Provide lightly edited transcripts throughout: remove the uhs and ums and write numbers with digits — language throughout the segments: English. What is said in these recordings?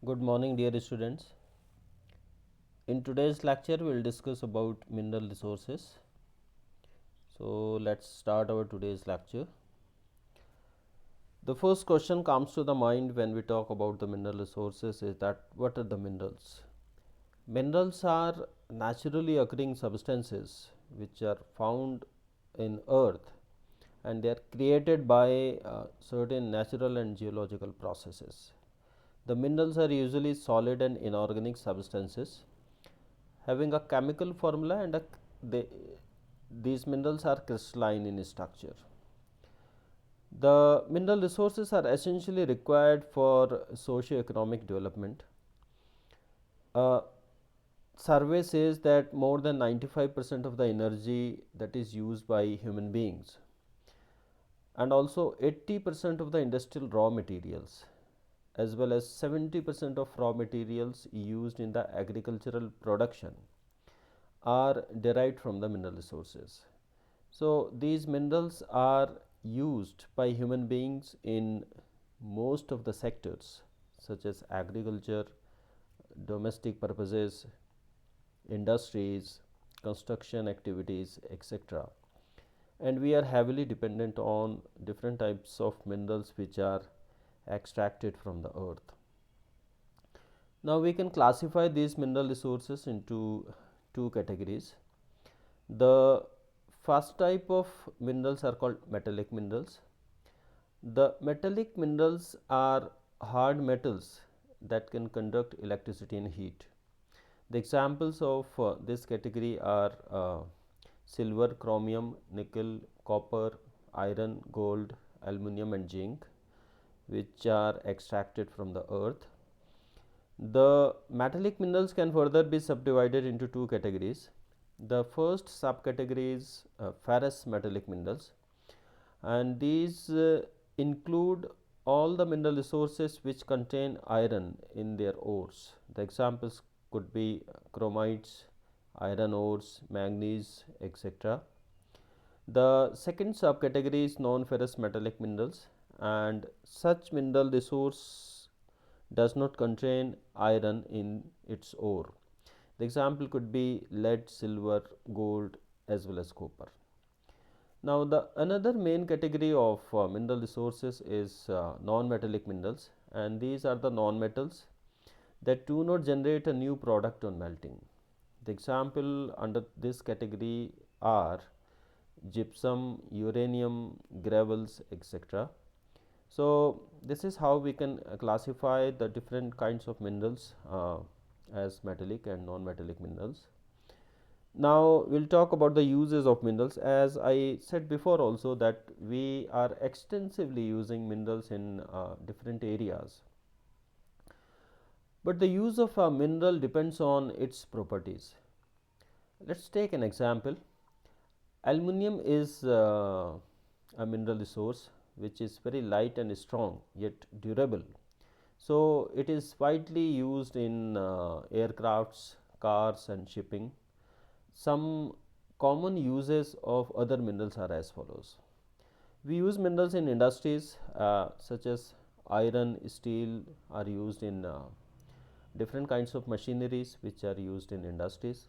Good morning, dear students. In today's lecture, we will discuss about mineral resources. So, let's start our today's lecture. The first question comes to the mind when we talk about the mineral resources is that what are the minerals? Minerals are naturally occurring substances which are found in earth and they are created by certain natural and geological processes. The minerals are usually solid and inorganic substances having a chemical formula and they, these minerals are crystalline in structure. The mineral resources are essentially required for socio-economic development. A survey says that more than 95% of the energy that is used by human beings and also 80% of the industrial raw materials as well as 70% of raw materials used in the agricultural production are derived from the mineral resources. So, these minerals are used by human beings in most of the sectors such as agriculture, domestic purposes, industries, construction activities, etc. And we are heavily dependent on different types of minerals which are extracted from the earth. Now, we can classify these mineral resources into two categories. The first type of minerals are called metallic minerals. The metallic minerals are hard metals that can conduct electricity and heat. The examples of this category are silver, chromium, nickel, copper, iron, gold, aluminum and zinc, which are extracted from the earth. The metallic minerals can further be subdivided into two categories. The first subcategory is ferrous metallic minerals, and these include all the mineral resources which contain iron in their ores. The examples could be chromites, iron ores, manganese, etc. The second subcategory is non-ferrous metallic minerals, and such mineral resource does not contain iron in its ore. The example could be lead, silver, gold as well as copper. Now, the another main category of mineral resources is non-metallic minerals, and these are the non-metals that do not generate a new product on melting. The example under this category are gypsum, uranium, gravels, etc. So, this is how we can classify the different kinds of minerals as metallic and non-metallic minerals. Now, we will talk about the uses of minerals. As I said before also that we are extensively using minerals in different areas, but the use of a mineral depends on its properties. Let us take an example. Aluminium is a mineral resource which is very light and strong yet durable. So, it is widely used in aircrafts, cars and shipping. Some common uses of other minerals are as follows. We use minerals in industries such as iron, steel are used in different kinds of machineries which are used in industries.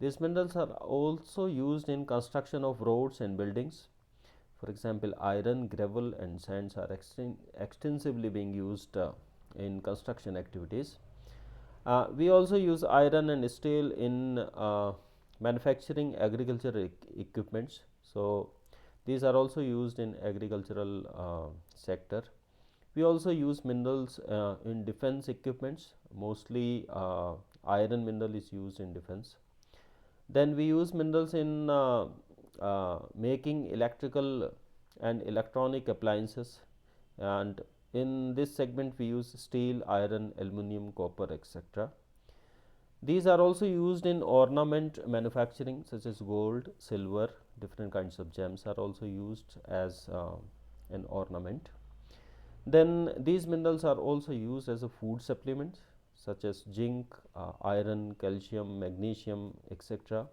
These minerals are also used in construction of roads and buildings. For example, iron, gravel and sands are extensively being used in construction activities. We also use iron and steel in manufacturing agricultural equipments. So, these are also used in agricultural sector. We also use minerals in defense equipments, mostly iron mineral is used in defense. Then we use minerals in making electrical and electronic appliances, and in this segment we use steel, iron, aluminum, copper, etc. These are also used in ornament manufacturing such as gold, silver, different kinds of gems are also used as an ornament. Then these minerals are also used as a food supplement such as zinc, iron, calcium, magnesium, etc.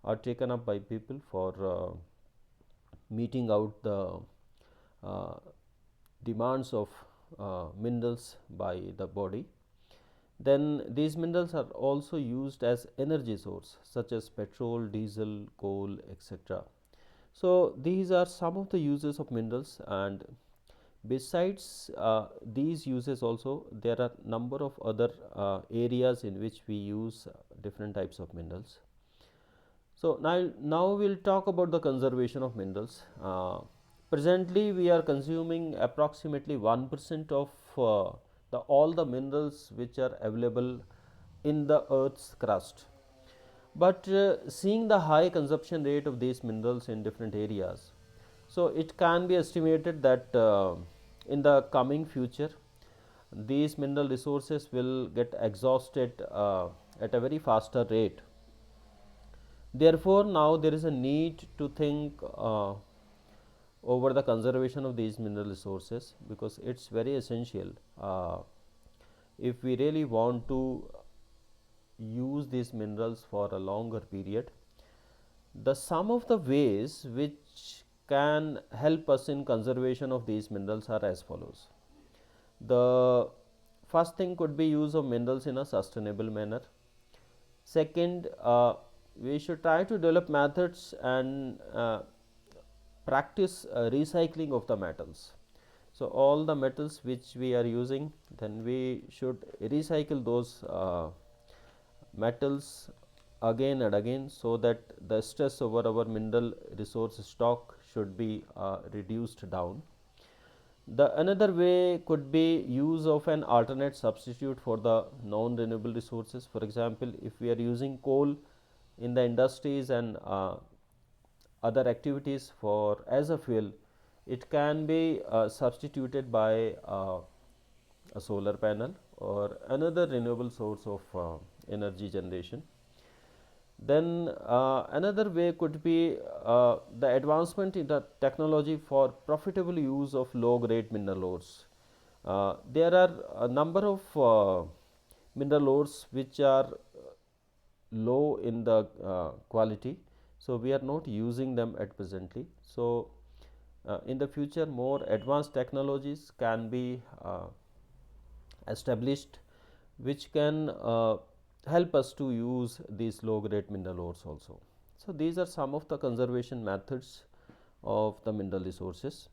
are taken up by people for meeting out the uh, demands of minerals by the body. Then these minerals are also used as energy source such as petrol, diesel, coal, etc. So these are some of the uses of minerals, and besides these uses also there are number of other areas in which we use different types of minerals. So now we'll talk about the conservation of minerals. Presently, we are consuming approximately 1% of all the minerals which are available in the Earth's crust. But seeing the high consumption rate of these minerals in different areas, so it can be estimated that in the coming future, these mineral resources will get exhausted at a very faster rate. Therefore, now there is a need to think over the conservation of these mineral resources, because it's very essential if we really want to use these minerals for a longer period. The some of the ways which can help us in conservation of these minerals are as follows. The first thing could be use of minerals in a sustainable manner. Second, we should try to develop methods and practice recycling of the metals. So all the metals which we are using, then we should recycle those metals again and again, so that the stress over our mineral resource stock should be reduced down. The another way could be use of an alternate substitute for the non renewable resources. For example, if we are using coal in the industries and other activities for as a fuel, it can be substituted by a solar panel or another renewable source of energy generation. Then another way could be the advancement in the technology for profitable use of low grade mineral ores. There are a number of mineral ores which are low in the quality, so we are not using them at presently. So in the future, more advanced technologies can be established, which can help us to use these low grade mineral ores also. So these are some of the conservation methods of the mineral resources.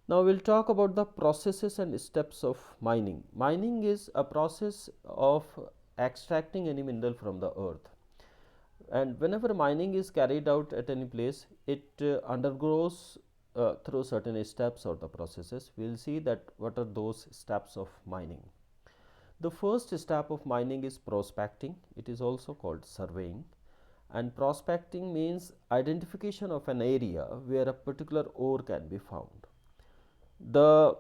Now we'll talk about the processes and steps of mining. Mining is a process of extracting any mineral from the earth, and whenever mining is carried out at any place, it undergoes through certain steps or the processes. We'll see that what are those steps of mining. The first step of mining is prospecting. It is also called surveying. And prospecting means identification of an area where a particular ore can be found. The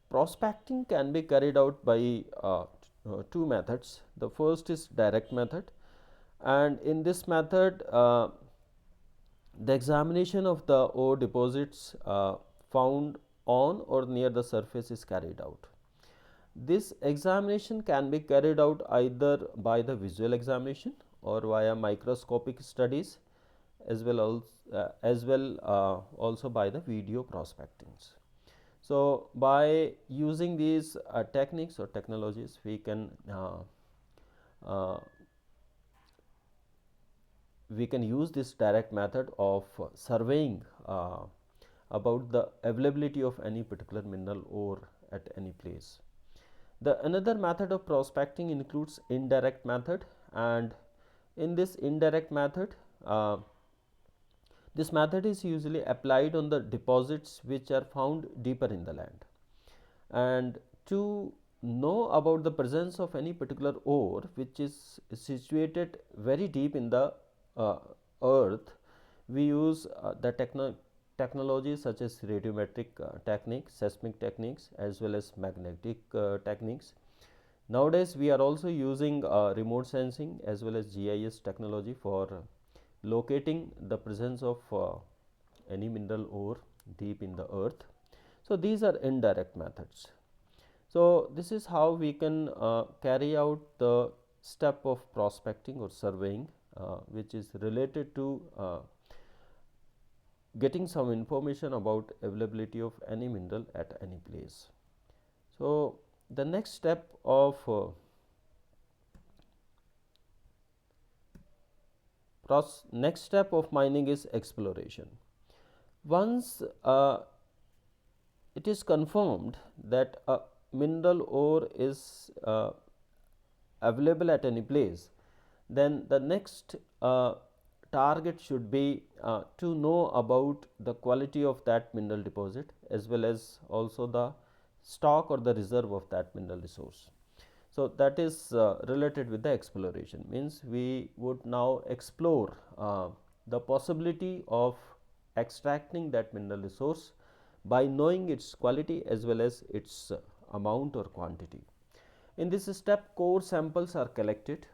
prospecting can be carried out by two methods. The first is direct method, and in this method, the examination of the ore deposits found on or near the surface is carried out. This examination can be carried out either by the visual examination or via microscopic studies, as well also by the video prospectings. So by using these techniques or technologies, uh, we can use this direct method of surveying about the availability of any particular mineral ore at any place. The another method of prospecting includes indirect method, and in this indirect method, this method is usually applied on the deposits which are found deeper in the land. And to know about the presence of any particular ore which is situated very deep in the uh, earth, we use the technologies such as radiometric techniques, seismic techniques, as well as magnetic techniques. Nowadays, we are also using remote sensing as well as GIS technology for locating the presence of any mineral ore deep in the earth. So these are indirect methods. So this is how we can carry out the step of prospecting or surveying, which is related to getting some information about availability of any mineral at any place. So the next step of next step of mining is exploration. Once it is confirmed that a mineral ore is available at any place, then the next target should be to know about the quality of that mineral deposit, as well as also the stock or the reserve of that mineral resource. So, that is related with the exploration, means we would now explore the possibility of extracting that mineral resource by knowing its quality as well as its amount or quantity. In this step, core samples are collected.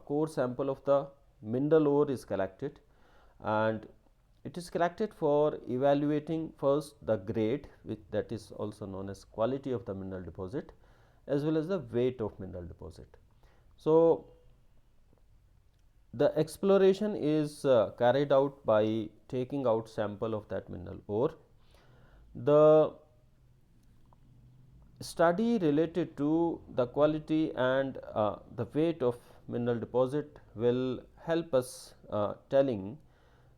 Core sample of the mineral ore is collected, and it is collected for evaluating first the grade, which that is also known as quality of the mineral deposit, as well as the weight of mineral deposit. So, the exploration is carried out by taking out sample of that mineral ore. The study related to the quality and the weight of mineral deposit will help us telling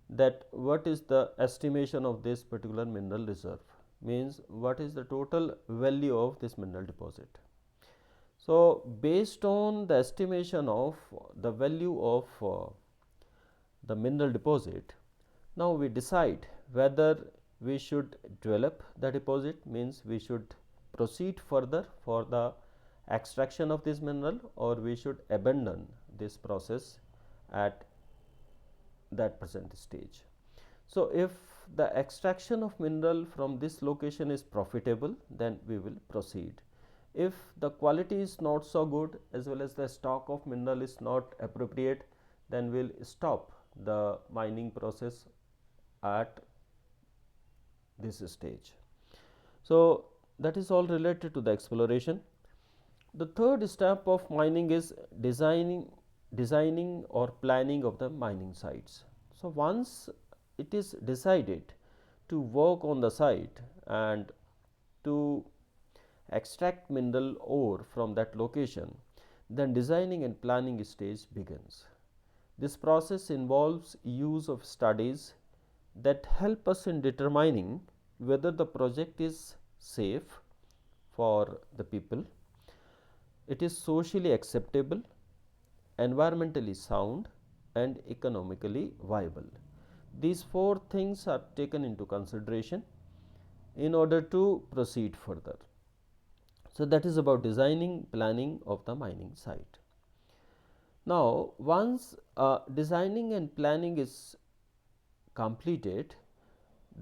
that what is the estimation of this particular mineral reserve, means what is the total value of this mineral deposit. So, based on the estimation of the value of the mineral deposit, now we decide whether we should develop the deposit, means we should proceed further for the extraction of this mineral, or we should abandon this process at that present stage. So, if the extraction of mineral from this location is profitable, then we will proceed. If the quality is not so good, as well as the stock of mineral is not appropriate, then we will stop the mining process at this stage. So, that is all related to the exploration. The third step of mining is designing or planning of the mining sites. So, once it is decided to work on the site and to extract mineral ore from that location, then designing and planning stage begins. This process involves use of studies that help us in determining whether the project is safe for the people, it is socially acceptable, environmentally sound, and economically viable. These four things are taken into consideration in order to proceed further. So, that is about designing, planning of the mining site. Now, once designing and planning is completed,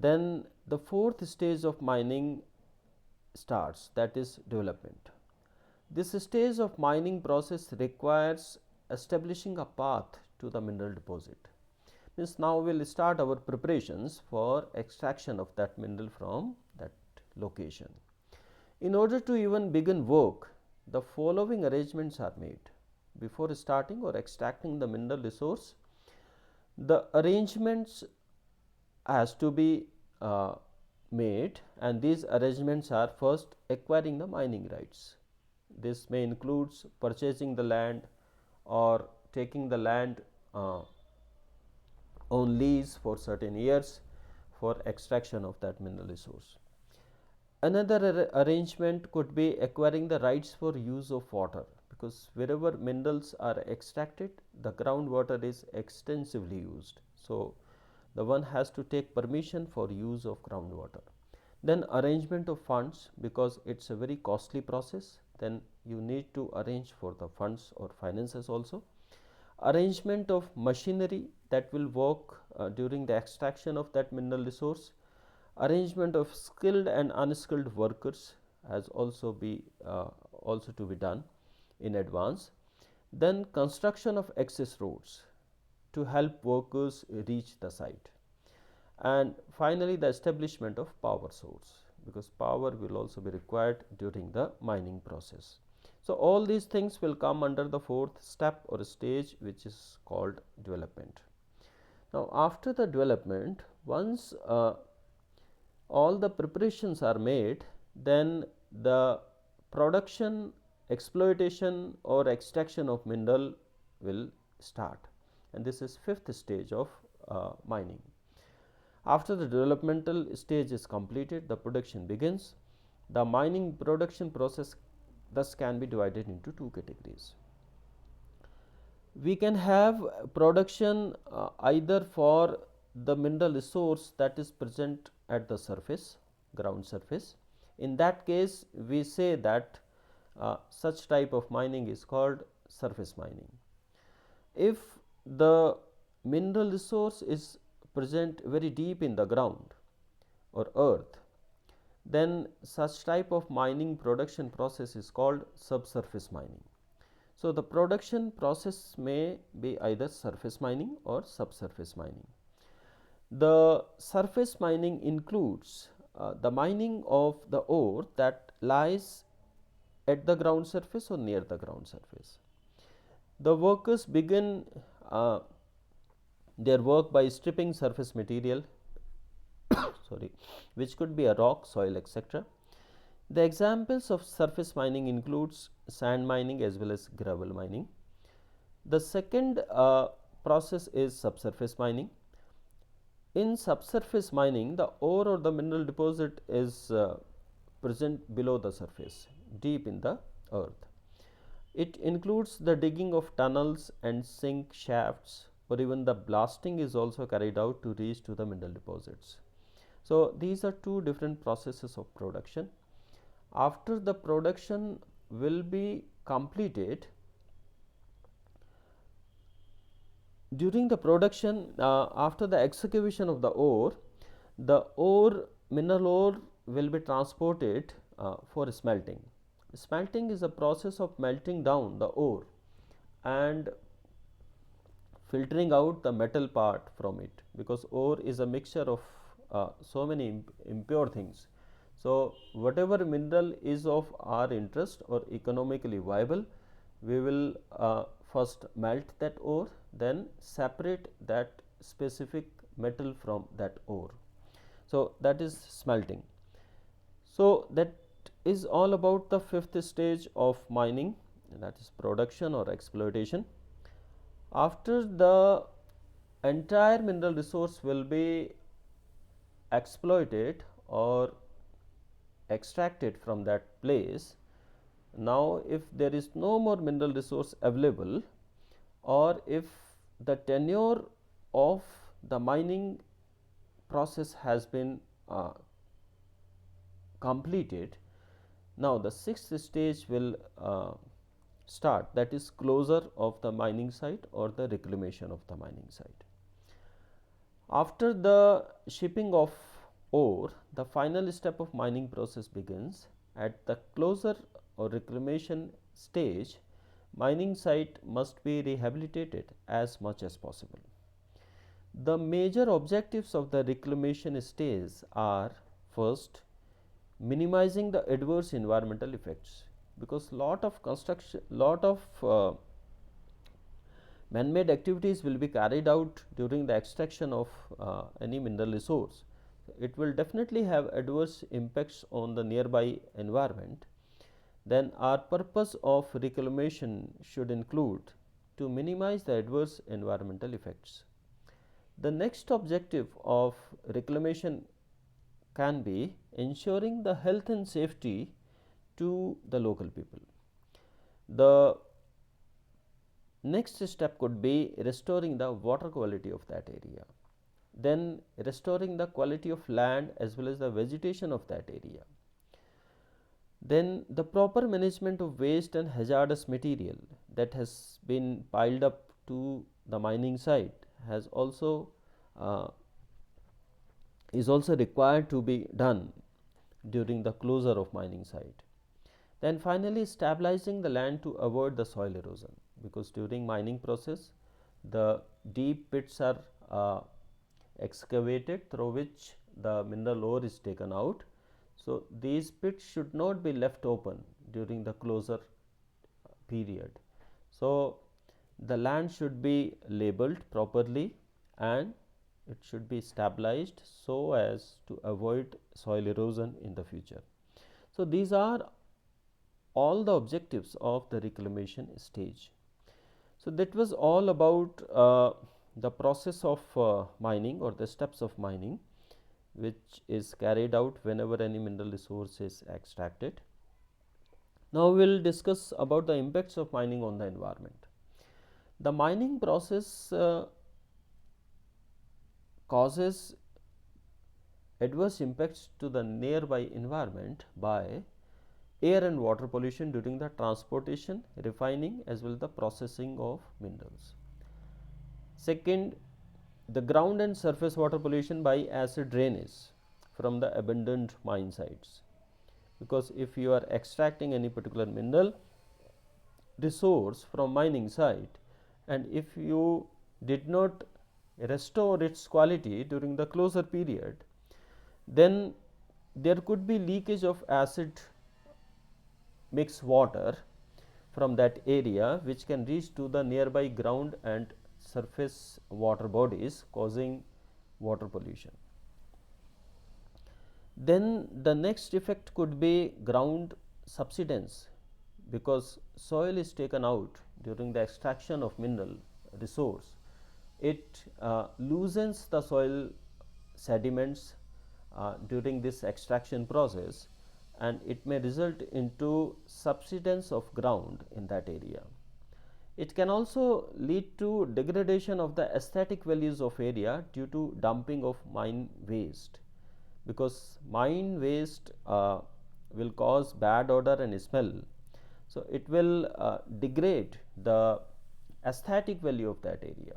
then the fourth stage of mining starts, that is development. This stage of mining process requires establishing a path to the mineral deposit. Means now we will start our preparations for extraction of that mineral from that location. In order to even begin work, the following arrangements are made. Before starting or extracting the mineral resource, the arrangements has to be made, and these arrangements are first acquiring the mining rights. This may includes purchasing the land or taking the land on lease for certain years for extraction of that mineral resource. Another arrangement could be acquiring the rights for use of water, because wherever minerals are extracted, the groundwater is extensively used. So, the one has to take permission for use of groundwater. Then arrangement of funds, because it is a very costly process, then you need to arrange for the funds or finances also. Arrangement of machinery that will work during the extraction of that mineral resource. Arrangement of skilled and unskilled workers has also to be done in advance. Then construction of access roads to help workers reach the site, and finally the establishment of power source, because power will also be required during the mining process. So, all these things will come under the fourth step or stage, which is called development. Now, after the development, once all the preparations are made, then the production, exploitation or extraction of mineral will start, and this is fifth stage of mining. After the developmental stage is completed, the production begins. The mining production process thus can be divided into two categories. We can have production either for the mineral resource that is present at the surface, ground surface. In that case, we say that such type of mining is called surface mining. If the mineral resource is present very deep in the ground or earth, then such type of mining production process is called subsurface mining. So, the production process may be either surface mining or subsurface mining. The surface mining includes the mining of the ore that lies at the ground surface or near the ground surface. The workers begin their work by stripping surface material sorry, which could be a rock, soil, etc. The examples of surface mining includes sand mining as well as gravel mining. The second process is subsurface mining. In subsurface mining, the ore or the mineral deposit is present below the surface, deep in the earth. It includes the digging of tunnels and sink shafts, or even the blasting is also carried out to reach to the mineral deposits. So, these are two different processes of production. After the production will be completed, during the production, after the excavation of the ore, mineral ore will be transported for smelting. Smelting is a process of melting down the ore and filtering out the metal part from it, because ore is a mixture of so many impure things. So, whatever mineral is of our interest or economically viable, we will first melt that ore, then separate that specific metal from that ore. So, that is smelting. So, that is all about the fifth stage of mining, and that is production or exploitation. After the entire mineral resource will be exploited or extracted from that place, now if there is no more mineral resource available, or if the tenure of the mining process has been completed, now the sixth stage will start, that is closure of the mining site or the reclamation of the mining site. After the shipping of ore, the final step of mining process begins. At the closure or reclamation stage, mining site must be rehabilitated as much as possible. The major objectives of the reclamation stage are: first, minimizing the adverse environmental effects, because lot of man-made activities will be carried out during the extraction of any mineral resource. It will definitely have adverse impacts on the nearby environment. Then our purpose of reclamation should include to minimize the adverse environmental effects. The next objective of reclamation can be ensuring the health and safety to the local people. The next step could be restoring the water quality of that area, then restoring the quality of land as well as the vegetation of that area. Then the proper management of waste and hazardous material that has been piled up to the mining site has also is also required to be done during the closure of mining site. Then finally, stabilizing the land to avoid the soil erosion, because during mining process the deep pits are excavated through which the mineral ore is taken out. So, these pits should not be left open during the closure period. So, the land should be labeled properly and it should be stabilized so as to avoid soil erosion in the future. So, these are all the objectives of the reclamation stage. So, that was all about the process of mining or the steps of mining, which is carried out whenever any mineral resource is extracted. Now, we will discuss about the impacts of mining on the environment. The mining process causes adverse impacts to the nearby environment by air and water pollution during the transportation, refining as well as the processing of minerals. Second, the ground and surface water pollution by acid drainage from the abandoned mine sites, because if you are extracting any particular mineral resource from mining site and if you did not restore its quality during the closure period, then there could be leakage of acid mixed water from that area, which can reach to the nearby ground and surface water bodies, causing water pollution. Then the next effect could be ground subsidence, because soil is taken out during the extraction of mineral resource. It loosens the soil sediments during this extraction process, and it may result into subsidence of ground in that area. It can also lead to degradation of the aesthetic values of area due to dumping of mine waste, because mine waste will cause bad odor and smell. So, it will degrade the aesthetic value of that area.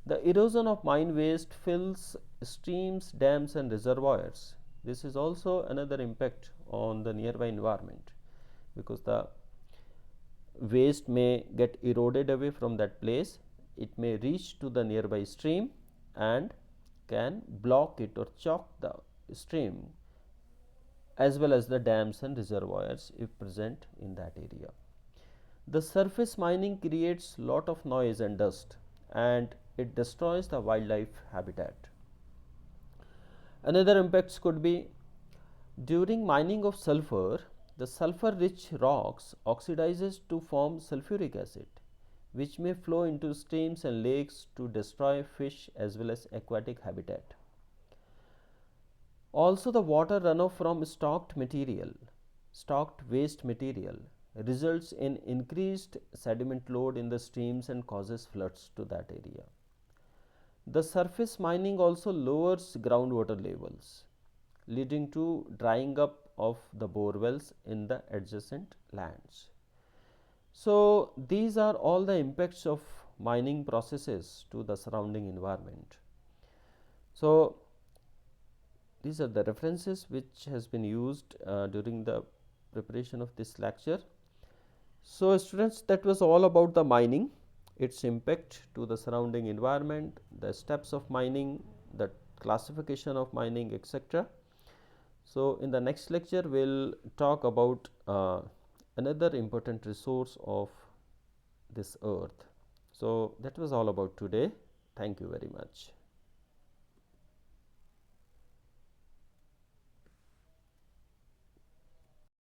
The erosion of mine waste fills streams, dams and reservoirs. This is also another impact on the nearby environment, because the waste may get eroded away from that place. It may reach to the nearby stream and can block it or choke the stream, as well as the dams and reservoirs if present in that area. The surface mining creates lot of noise and dust, and it destroys the wildlife habitat. Another impacts could be during mining of sulfur, the sulfur rich rocks oxidizes to form sulfuric acid, which may flow into streams and lakes to destroy fish as well as aquatic habitat. Also, the water runoff from stocked waste material, results in increased sediment load in the streams and causes floods to that area. The surface mining also lowers groundwater levels, leading to drying up of the bore wells in the adjacent lands. So, these are all the impacts of mining processes to the surrounding environment. So, these are the references which has been used during the preparation of this lecture. So, students, that was all about the mining, its impact to the surrounding environment, the steps of mining, the classification of mining, etc. So, in the next lecture, we will talk about another important resource of this earth. So, that was all about today. Thank you very much.